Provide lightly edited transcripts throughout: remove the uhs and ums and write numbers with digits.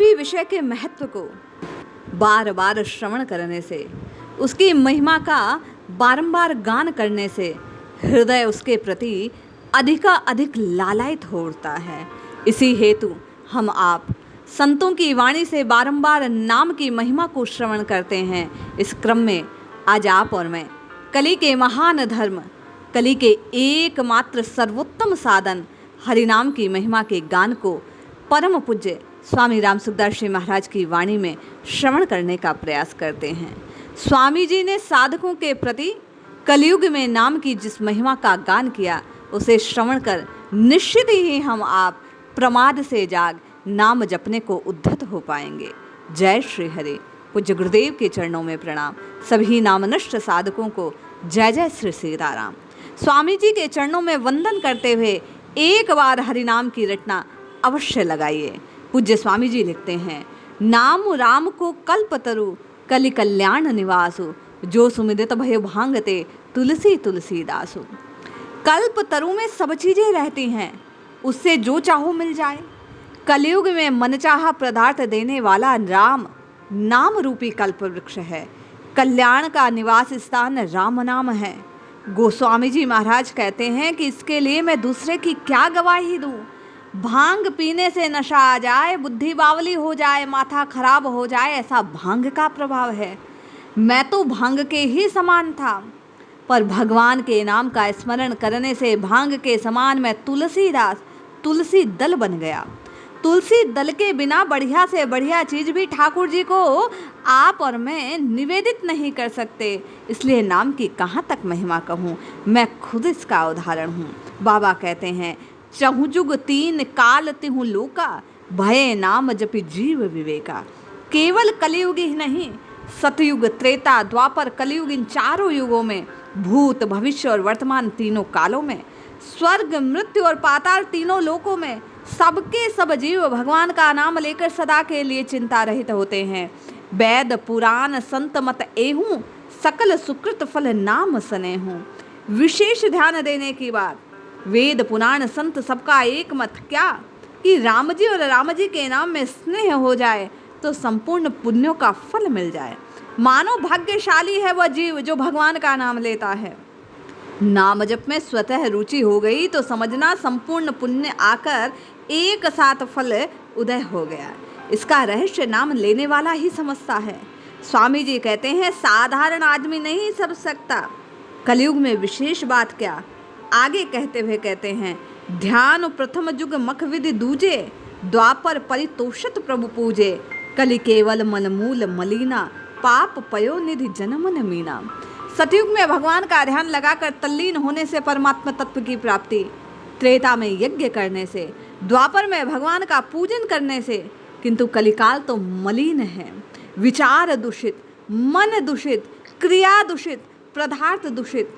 किसी विषय के महत्व को बार बार श्रवण करने से, उसकी महिमा का बारंबार गान करने से हृदय उसके प्रति अधिक लालायित हो उठता है। इसी हेतु हम आप संतों की वाणी से बारंबार नाम की महिमा को श्रवण करते हैं। इस क्रम में आज आप और मैं कली के महान धर्म, कली के एकमात्र सर्वोत्तम साधन हरिनाम की महिमा के गान को परम पूज्य स्वामी राम सुखदास जी महाराज की वाणी में श्रवण करने का प्रयास करते हैं। स्वामी जी ने साधकों के प्रति कलयुग में नाम की जिस महिमा का गान किया, उसे श्रवण कर निश्चित ही हम आप प्रमाद से जाग नाम जपने को उद्धत हो पाएंगे। जय श्री हरि। पूज्य गुरुदेव के चरणों में प्रणाम। सभी नामनिष्ठ साधकों को जय जय श्री सीताराम। स्वामी जी के चरणों में वंदन करते हुए एक बार हरिनाम की रटना अवश्य लगाइए। पूज्य स्वामी जी लिखते हैं, नाम राम को कल्पतरु कलि कल्याण निवासु, जो सुमिदित भय भांगते तुलसी तुलसीदासु। कल्पतरु में सब चीजें रहती हैं, उससे जो चाहो मिल जाए। कलयुग में मनचाहा पदार्थ देने वाला राम नाम रूपी कल्प वृक्ष है। कल्याण का निवास स्थान राम नाम है। गोस्वामी जी महाराज कहते हैं कि इसके लिए मैं दूसरे की क्या गवाही दूं। भांग पीने से नशा आ जाए, बुद्धि बावली हो जाए, माथा खराब हो जाए, ऐसा भांग का प्रभाव है। मैं तो भांग के ही समान था, पर भगवान के नाम का स्मरण करने से भांग के समान मैं तुलसीदास, तुलसी दल बन गया। तुलसी दल के बिना बढ़िया से बढ़िया चीज भी ठाकुर जी को आप और मैं निवेदित नहीं कर सकते। इसलिए नाम की कहाँ तक महिमा कहूँ, मैं खुद इसका उदाहरण हूँ। बाबा कहते हैं, चहुजुग तीन काल तिहु लोका, भय नाम जपि जीव विवेका। केवल कलयुग ही नहीं, सतयुग, त्रेता, द्वापर, कलयुग, इन चारों युगों में, भूत, भविष्य और वर्तमान तीनों कालों में, स्वर्ग, मृत्यु और पाताल तीनों लोकों में सबके सब जीव भगवान का नाम लेकर सदा के लिए चिंता रहित होते हैं। वेद पुराण संत मत एहूं, सकल सुकृत फल नाम सनेहूं। विशेष ध्यान देने की बात, वेद पुराण संत सबका एक मत क्या कि राम जी और राम जी के नाम में स्नेह हो जाए तो संपूर्ण पुण्यों का फल मिल जाए। मानो भाग्यशाली है वह जीव जो भगवान का नाम लेता है। नाम जप में स्वतः रुचि हो गई तो समझना संपूर्ण पुण्य आकर एक साथ फल उदय हो गया। इसका रहस्य नाम लेने वाला ही समझता है। स्वामी जी कहते हैं, साधारण आदमी नहीं समझ सकता। कलयुग में विशेष बात क्या, आगे कहते हुए कहते हैं, ध्यान प्रथम जुग मख विधि दूजे, द्वापर परितोषित प्रभु पूजे, कलि केवल मन मूल मलिना, पाप पयो निधि जनमन मीना। सतयुग में भगवान का ध्यान लगाकर तल्लीन होने से परमात्मा तत्व की प्राप्ति, त्रेता में यज्ञ करने से, द्वापर में भगवान का पूजन करने से, किंतु कलिकाल तो मलिन है। विचार दूषित, मन दूषित, क्रिया दूषित, पदार्थ दूषित।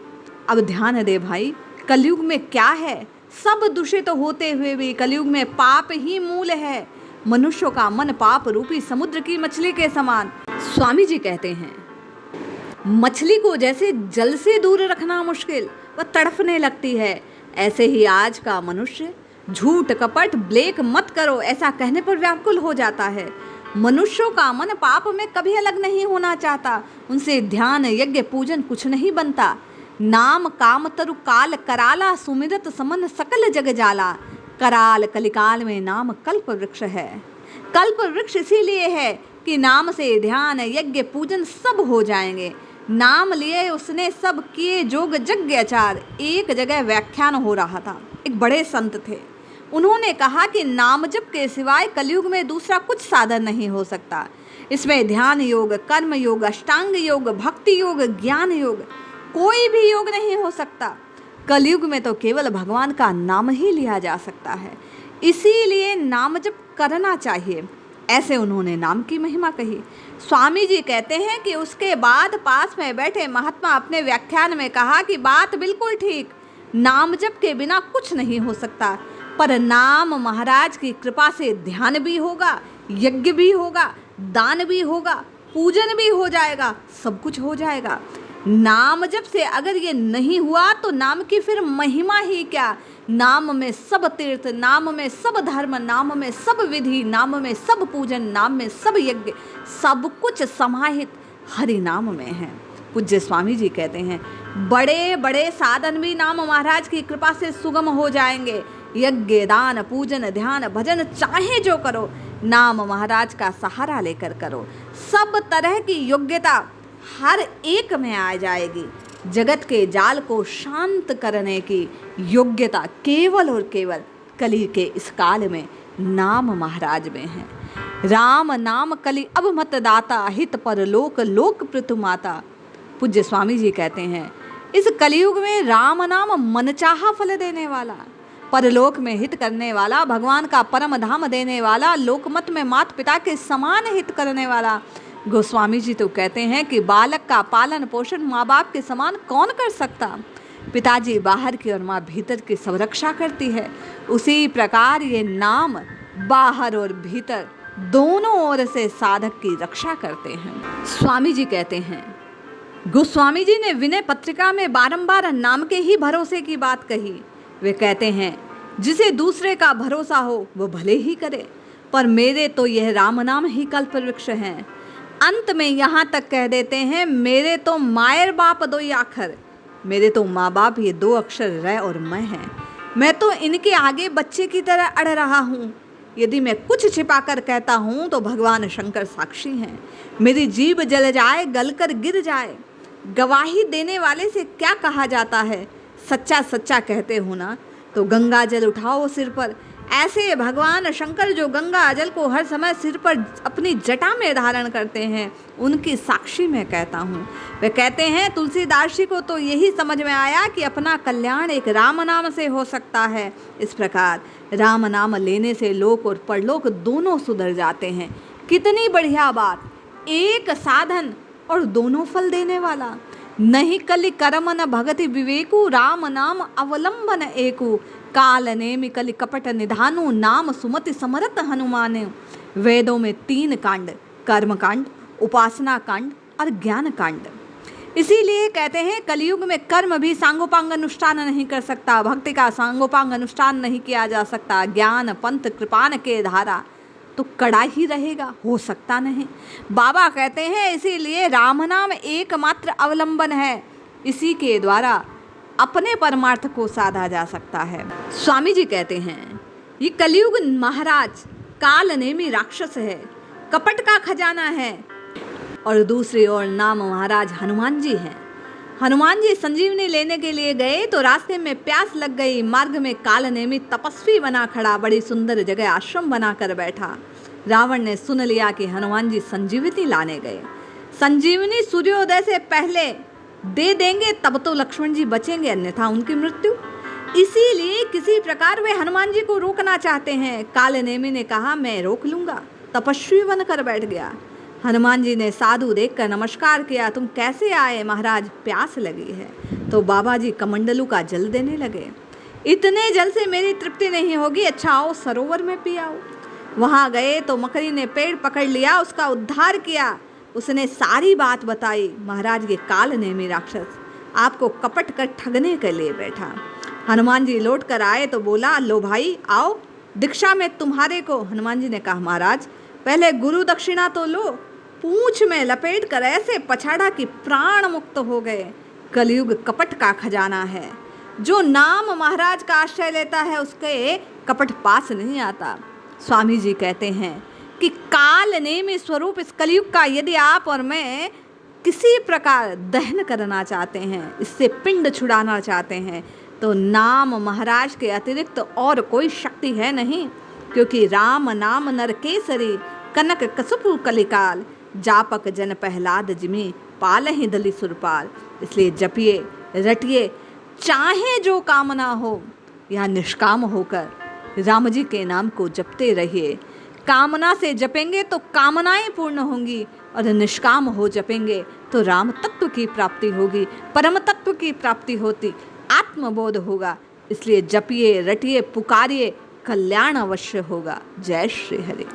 अब ध्यान दे भाई, कलयुग में क्या है, सब दूषित होते हुए भी कलयुग में पाप ही मूल है। मनुष्यों का मन पाप रूपी समुद्र की मछली के समान। स्वामी जी कहते हैं, मछली को जैसे जल से दूर रखना मुश्किल, वह तड़फने लगती है, ऐसे ही आज का मनुष्य झूठ कपट ब्लेक मत करो ऐसा कहने पर व्याकुल हो जाता है। मनुष्यों का मन पाप में कभी अलग नहीं होना चाहता। उनसे ध्यान यज्ञ पूजन कुछ नहीं बनता। नाम काम तरु काल कराला, सुमिरत समन सकल जग जाला। कराल कलिकाल में नाम कल्प वृक्ष है। कल्प वृक्ष इसीलिए है कि नाम से ध्यान यज्ञ पूजन सब हो जाएंगे। नाम लिए उसने सब किए जोग यज्ञ आचार। एक जगह व्याख्यान हो रहा था, एक बड़े संत थे। उन्होंने कहा कि नाम जप के सिवाय कलयुग में दूसरा कुछ साधन नहीं हो सकता। इसमें ध्यान योग, कर्म योग, अष्टांग योग, भक्ति योग, ज्ञान योग, कोई भी योग नहीं हो सकता। कलयुग में तो केवल भगवान का नाम ही लिया जा सकता है। इसीलिए नाम जप करना चाहिए, ऐसे उन्होंने नाम की महिमा कही। स्वामी जी कहते हैं कि उसके बाद पास में बैठे महात्मा अपने व्याख्यान में कहा कि बात बिल्कुल ठीक, नाम जप के बिना कुछ नहीं हो सकता, पर नाम महाराज की कृपा से ध्यान भी होगा, यज्ञ भी होगा, दान भी होगा, पूजन भी हो जाएगा, सब कुछ हो जाएगा। नाम जप से अगर ये नहीं हुआ तो नाम की फिर महिमा ही क्या। नाम में सब तीर्थ, नाम में सब धर्म, नाम में सब विधि, नाम में सब पूजन, नाम में सब यज्ञ, सब कुछ समाहित हरि नाम में है। पूज्य स्वामी जी कहते हैं बड़े बड़े साधन भी नाम महाराज की कृपा से सुगम हो जाएंगे। यज्ञ, दान, पूजन, ध्यान, भजन चाहे जो करो, नाम महाराज का सहारा लेकर करो। सब तरह की योग्यता हर एक में आ जाएगी। जगत के जाल को शांत करने की योग्यता केवल और केवल कली के इस काल में नाम महाराज में है। राम नाम कली अब मत दाता, हित पर लोक लोक पृथु माता। पूज्य स्वामी जी कहते हैं इस कलयुग में राम नाम मनचाहा फल देने वाला, परलोक में हित करने वाला, भगवान का परम धाम देने वाला, लोकमत में माता पिता के समान हित करने वाला। गोस्वामी जी तो कहते हैं कि बालक का पालन पोषण माँ बाप के समान कौन कर सकता। पिताजी बाहर की और माँ भीतर की सब रक्षा करती है, उसी प्रकार ये नाम बाहर और भीतर दोनों ओर से साधक की रक्षा करते हैं। स्वामी जी कहते हैं, गोस्वामी जी ने विनय पत्रिका में बारंबार नाम के ही भरोसे की बात कही। वे कहते हैं जिसे दूसरे का भरोसा हो वो भले ही करे, पर मेरे तो यह राम नाम ही कल्प वृक्ष है। अंत में यहाँ तक कह देते हैं मेरे तो मायर बाप दो ही आखर, मेरे तो माँ बाप ये दो अक्षर रह और मैं हैं। मैं तो इनके आगे बच्चे की तरह अड़ रहा हूँ। यदि मैं कुछ छिपाकर कहता हूँ तो भगवान शंकर साक्षी हैं। मेरी जीभ जल जाए, गलकर गिर जाए, गवाही देने वाले से क्या कहा जाता है। सच्चा सच्चा कहते हो ना तो गंगा जल उठाओ सिर पर। ऐसे भगवान शंकर जो गंगा जल को हर समय सिर पर अपनी जटा में धारण करते हैं, उनकी साक्षी मैं कहता हूँ। वे कहते हैं तुलसीदास जी को तो यही समझ में आया कि अपना कल्याण एक राम नाम से हो सकता है। इस प्रकार राम नाम लेने से लोक और परलोक दोनों सुधर जाते हैं। कितनी बढ़िया बात, एक साधन और दोनों फल देने वाला। नहीं कलि कर्म न भगति विवेकु, राम नाम अवलंबन एकु। काल नेमि कलि कपट निधानु, नाम सुमति समरथ हनुमाने। वेदों में 3 कांड, कर्म कांड, उपासना कांड और ज्ञान कांड। इसीलिए कहते हैं कलयुग में कर्म भी सांगोपांग अनुष्ठान नहीं कर सकता, भक्ति का सांगोपांग अनुष्ठान नहीं किया जा सकता। ज्ञान पंथ कृपान के धारा तो कड़ा ही रहेगा, हो सकता नहीं। बाबा कहते हैं इसीलिए राम नाम एकमात्र अवलंबन है, इसी के द्वारा अपने परमार्थ को साधा जा सकता है। स्वामी जी कहते हैं ये कलयुग महाराज काल नेमी राक्षस है, कपट का खजाना है, और दूसरी ओर नाम महाराज हनुमान जी हैं। हनुमान जी संजीवनी लेने के लिए गए तो रास्ते में प्यास लग गई। मार्ग में काल नेमी तपस्वी बना खड़ा, बड़ी सुंदर जगह आश्रम बना कर बैठा। रावण ने सुन लिया कि हनुमान जी संजीवनी लाने गए। संजीवनी सूर्योदय से पहले दे देंगे तब तो लक्ष्मण जी बचेंगे, अन्यथा उनकी मृत्यु। इसीलिए किसी प्रकार वे हनुमान जी को रोकना चाहते हैं। काल नेमी ने कहा मैं रोक लूंगा, तपस्वी बनकर बैठ गया। हनुमान जी ने साधु देखकर नमस्कार किया, तुम कैसे आए महाराज, प्यास लगी है। तो बाबा जी कमंडलू का जल देने लगे। इतने जल से मेरी तृप्ति नहीं होगी, अच्छा आओ सरोवर में पी आओ। वहाँ गए तो मकड़ी ने पेड़ पकड़ लिया, उसका उद्धार किया। उसने सारी बात बताई। महाराज ये काल नेमी राक्षस आपको कपट कर ठगने के लिए बैठा। हनुमान जी लौट कर आए तो बोला लो भाई आओ दीक्षा में तुम्हारे को। हनुमान जी ने कहा महाराज पहले गुरु दक्षिणा तो लो। पूंछ में लपेट कर ऐसे पछाड़ा कि प्राण मुक्त हो गए। कलयुग कपट का खजाना है, जो नाम महाराज का आश्रय लेता है उसके कपट पास नहीं आता। स्वामी जी कहते हैं कि काल नेमी स्वरूप इस कलयुग का यदि आप और मैं किसी प्रकार दहन करना चाहते हैं, इससे पिंड छुड़ाना चाहते हैं, तो नाम महाराज के अतिरिक्त और कोई शक्ति है नहीं। क्योंकि राम नाम नर केसरी, कनक कसुपु कलिकाल, जापक जन प्रहलाद जिमी, पाल ही दली सुरपाल। इसलिए जपिए रटिए, चाहे जो कामना हो या निष्काम होकर राम जी के नाम को जपते रहिए। कामना से जपेंगे तो कामनाएं पूर्ण होंगी, और निष्काम हो जपेंगे तो राम तत्व की प्राप्ति होगी, परम तत्व की प्राप्ति होती, आत्मबोध होगा। इसलिए जपिए रटिए पुकारिए, कल्याण अवश्य होगा। जय श्री हरि।